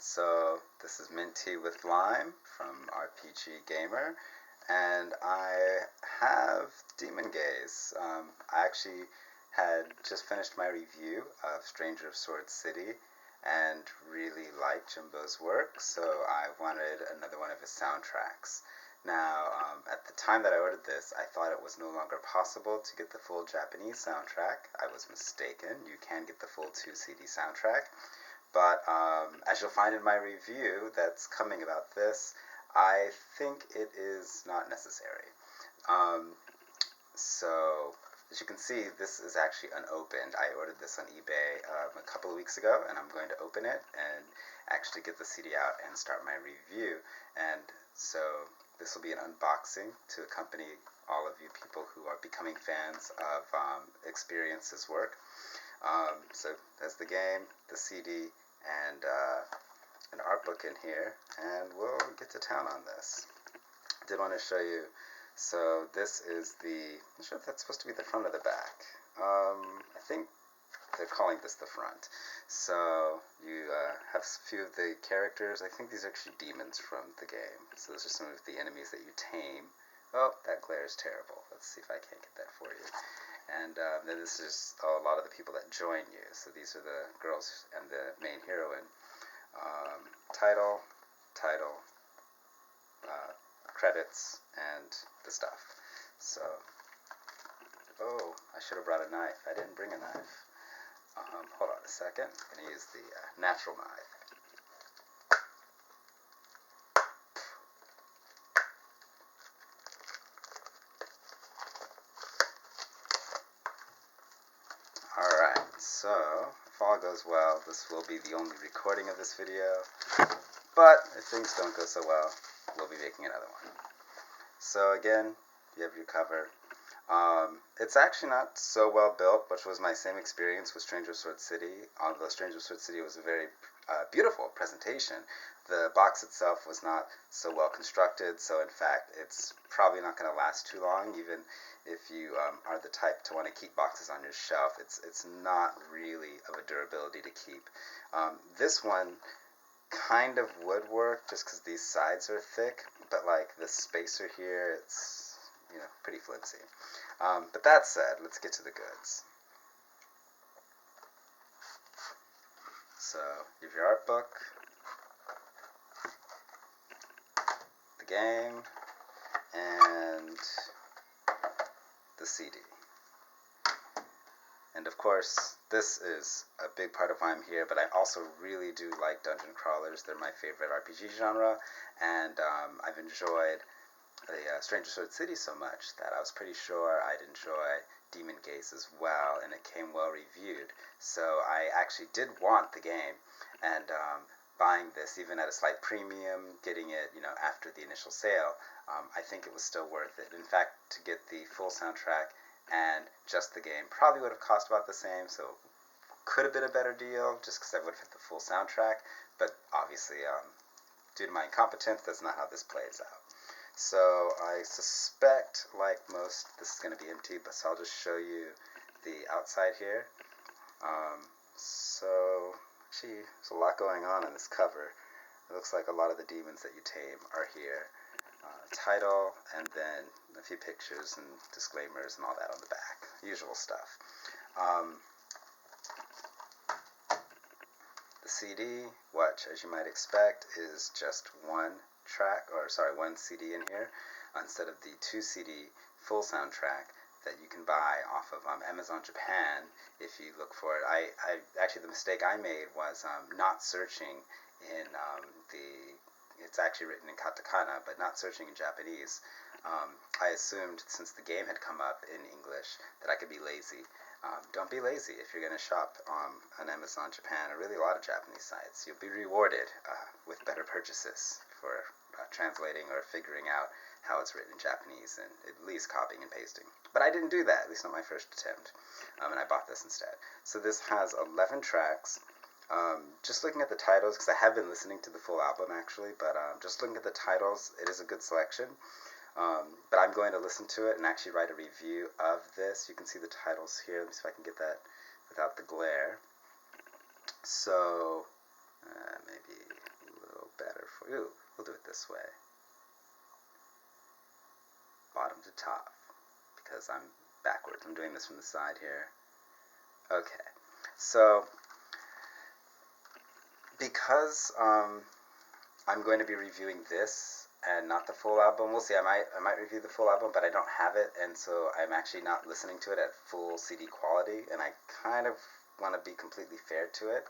So this is Mint Tea with Lime from RPG Gamer, and I have Demon Gaze. I actually had just finished my review of Stranger of Sword City and really liked Jimbo's work, so I wanted another one of his soundtracks. Now, at the time that I ordered this, I thought it was no longer possible to get the full Japanese soundtrack. I was mistaken. You can get the full 2 CD soundtrack. But as you'll find in my review that's coming about this, I think it is not necessary. Um, so, as you can see, this is actually unopened. I ordered this on eBay a couple of weeks ago, and I'm going to open it and actually get the CD out and start my review. And so, this will be an unboxing to accompany all of you people who are becoming fans of Experience's work. So there's the game, the CD, and an art book in here, and we'll get to town on this. I did want to show you, so this is I'm not sure if that's supposed to be the front or the back. I think they're calling this the front. So you have a few of the characters. I think these are actually demons from the game. So those are some of the enemies that you tame. Oh, that glare is terrible. Let's see if I can't get that for you. And then this is a lot of the people that join you. So these are the girls and the main heroine. Title, credits, and the stuff. So, oh, I should have brought a knife. I didn't bring a knife. Hold on a second. I'm going to use the natural knife. Alright, so if all goes well, this will be the only recording of this video, but if things don't go so well, we'll be making another one. So again, you have your cover. It's actually not so well built, which was my same experience with Stranger of Sword City, although Stranger of Sword City was a very beautiful presentation. The box itself was not so well constructed, so in fact it's probably not going to last too long, even if you are the type to want to keep boxes on your shelf. It's not really of a durability to keep. This one kind of would work just because these sides are thick, but like the spacer here, it's pretty flimsy. But that said, let's get to the goods. So you have your art book, the game, and the CD. And of course, this is a big part of why I'm here, but I also really do like dungeon crawlers. They're my favorite RPG genre, and I've enjoyed the Stranger Sword City so much that I was pretty sure I'd enjoy Demon Gaze as well, and it came well reviewed. So I actually did want the game, and buying this even at a slight premium, getting it after the initial sale, I think it was still worth it. In fact, to get the full soundtrack and just the game probably would have cost about the same, so could have been a better deal just because I would have hit the full soundtrack, but obviously due to my incompetence, that's not how this plays out. So I suspect, like most, this is going to be empty, but so I'll just show you the outside here. So actually, there's a lot going on in this cover. It looks like a lot of the demons that you tame are here. Title, and then a few pictures and disclaimers and all that on the back. Usual stuff. The CD, which, as you might expect, is just one CD in here, instead of the 2 CD full soundtrack that you can buy off of Amazon Japan if you look for it. Actually, the mistake I made was not searching in it's actually written in katakana, but not searching in Japanese. I assumed, since the game had come up in English, that I could be lazy. Don't be lazy if you're going to shop on Amazon Japan, or really a lot of Japanese sites. You'll be rewarded with better purchases for translating or figuring out how it's written in Japanese, and at least copying and pasting. But I didn't do that, at least not my first attempt, and I bought this instead. So this has 11 tracks. Just looking at the titles, because I have been listening to the full album actually, but just looking at the titles, it is a good selection. But I'm going to listen to it and actually write a review of this. You can see the titles here. Let me see if I can get that without the glare. So maybe for you. We'll do it this way. Bottom to top, because I'm backwards. I'm doing this from the side here. Okay, so because I'm going to be reviewing this and not the full album. We'll see. I might review the full album, but I don't have it, and so I'm actually not listening to it at full CD quality. And I kind of want to be completely fair to it,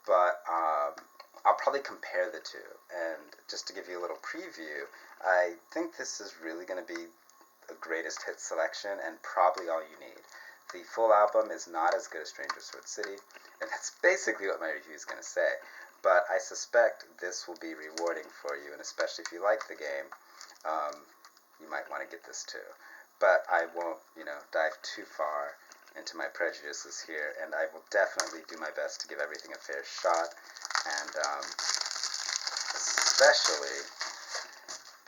but I'll probably compare the two. And just to give you a little preview, I think this is really going to be a greatest hit selection and probably all you need. The full album is not as good as Stranger Sword City, and that's basically what my review is going to say. But I suspect this will be rewarding for you, and especially if you like the game, you might want to get this too. But I won't, dive too far into my prejudices here, and I will definitely do my best to give everything a fair shot, and especially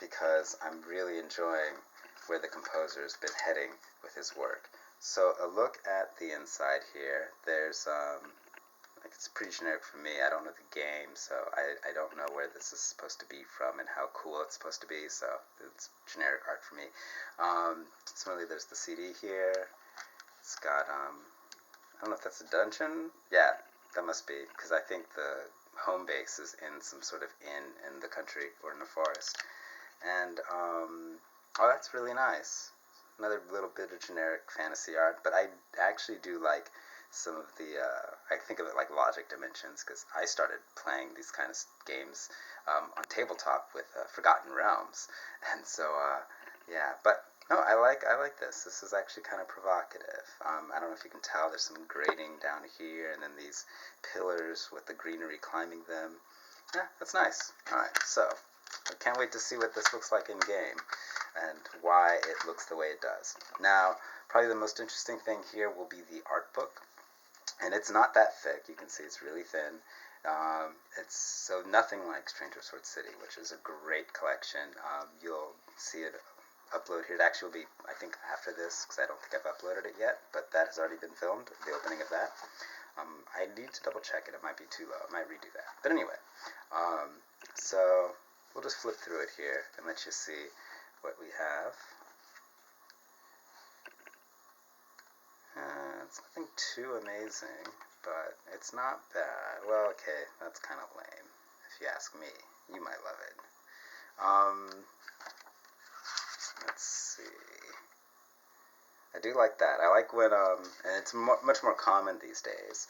because I'm really enjoying where the composer's been heading with his work. So a look at the inside here. There's it's pretty generic for me. I don't know the game, so I don't know where this is supposed to be from and how cool it's supposed to be, so it's generic art for me. Similarly, there's the CD here. It's got, I don't know if that's a dungeon. Yeah, that must be, because I think the home base is in some sort of inn in the country or in the forest. And, oh, that's really nice. Another little bit of generic fantasy art, but I actually do like some of the, I think of it like Logic Dimensions, because I started playing these kind of games on tabletop with Forgotten Realms, and so, yeah, but no, I like this. This is actually kind of provocative. I don't know if you can tell, there's some grading down here, and then these pillars with the greenery climbing them. Yeah, that's nice. Alright, so, I can't wait to see what this looks like in game, and why it looks the way it does. Now, probably the most interesting thing here will be the art book. And it's not that thick. You can see it's really thin. It's so nothing like Stranger Sword City, which is a great collection. You'll see it upload here. It actually will be, I think, after this, because I don't think I've uploaded it yet, but that has already been filmed, the opening of that. I need to double check it. It might be too low. I might redo that. But anyway, so we'll just flip through it here and let you see what we have. It's nothing too amazing, but it's not bad. Well, okay, that's kind of lame, if you ask me. You might love it. Let's see. I do like that. I like when, and it's much more common these days,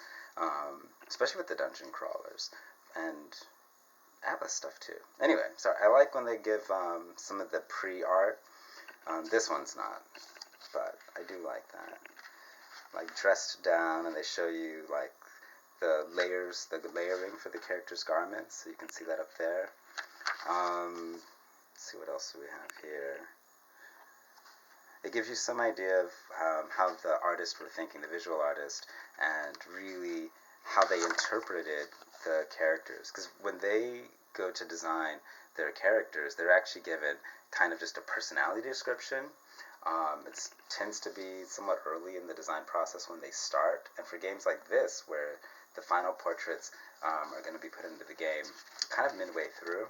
especially with the dungeon crawlers, and Atlas stuff too. Anyway, sorry, I like when they give some of the pre-art. This one's not, but I do like that. Like dressed down, and they show you like the layers, the layering for the character's garments, so you can see that up there. Let's see what else do we have here. It gives you some idea of how the artists were thinking, the visual artist, and really how they interpreted the characters. Because when they go to design their characters, they're actually given kind of just a personality description. It tends to be somewhat early in the design process when they start, and for games like this, where the final portraits are going to be put into the game kind of midway through,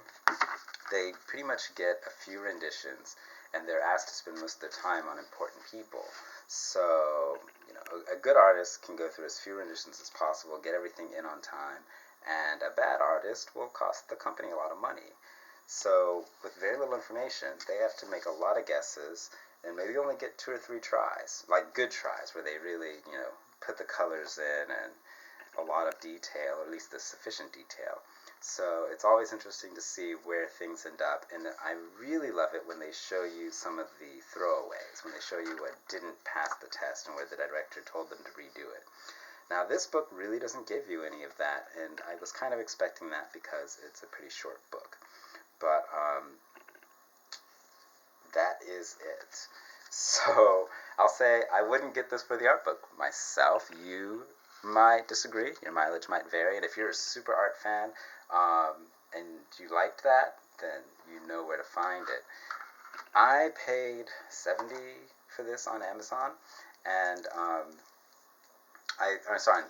they pretty much get a few renditions, and they're asked to spend most of their time on important people. So, a good artist can go through as few renditions as possible, get everything in on time, and a bad artist will cost the company a lot of money. So, with very little information, they have to make a lot of guesses, and maybe only get 2 or 3 tries, like good tries, where they really, put the colors in and a lot of detail, or at least the sufficient detail. So it's always interesting to see where things end up, and I really love it when they show you some of the throwaways, when they show you what didn't pass the test and where the director told them to redo it. Now, this book really doesn't give you any of that, and I was kind of expecting that because it's a pretty short book. But that is it. So I'll say I wouldn't get this for the art book myself. You might disagree. Your mileage might vary. And if you're a super art fan and you liked that, then you know where to find it. I paid $70 for this on Amazon, and on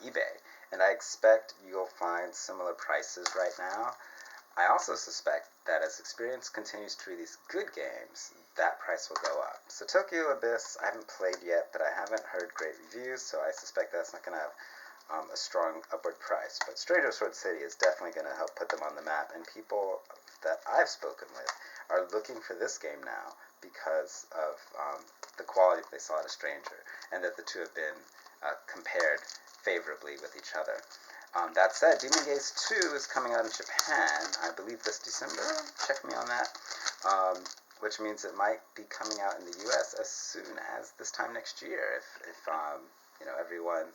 eBay, and I expect you'll find similar prices right now. I also suspect that as Experience continues to release good games, that price will go up. So Tokyo Abyss, I haven't played yet, but I haven't heard great reviews, so I suspect that's not going to have a strong upward price. But Stranger Sword City is definitely going to help put them on the map, and people that I've spoken with are looking for this game now because of the quality that they saw at A Stranger, and that the two have been compared favorably with each other. That said, Demon Gaze 2 is coming out in Japan, I believe this December. Check me on that. Which means it might be coming out in the U.S. as soon as this time next year. If everyone,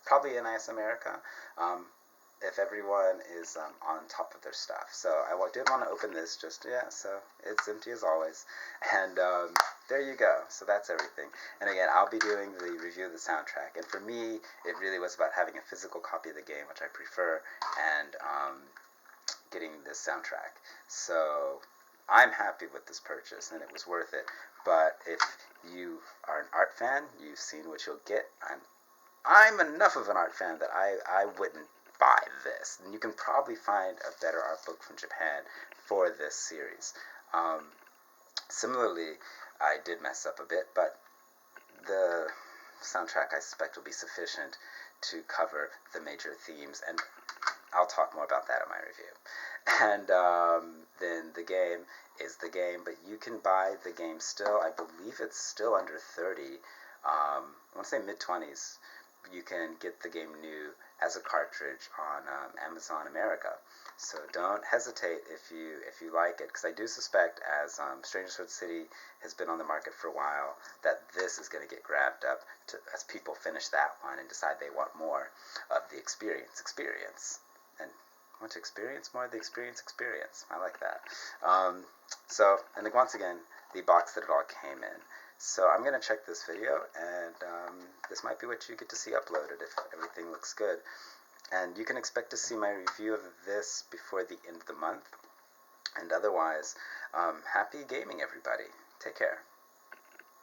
probably in IS America, if everyone is on top of their stuff. So I did want to open this so it's empty as always. And there you go. So that's everything. And again, I'll be doing the review of the soundtrack. And for me, it really was about having a physical copy of the game, which I prefer, and getting this soundtrack. So I'm happy with this purchase, and it was worth it. But if you are an art fan, you've seen what you'll get. I'm enough of an art fan that I wouldn't buy this. And you can probably find a better art book from Japan for this series. Similarly, I did mess up a bit, but the soundtrack I suspect will be sufficient to cover the major themes, and I'll talk more about that in my review. And then the game is the game, but you can buy the game still. I believe it's still under 30. I want to say mid-20s. You can get the game new as a cartridge on Amazon America. So don't hesitate if you like it, because I do suspect, as Stranger Sword City has been on the market for a while, that this is going to get grabbed up as people finish that one and decide they want more of the experience. And want to experience more of the experience. I like that. And once again, the box that it all came in. So I'm going to check this video, and this might be what you get to see uploaded if everything looks good. And you can expect to see my review of this before the end of the month. And otherwise, happy gaming, everybody. Take care.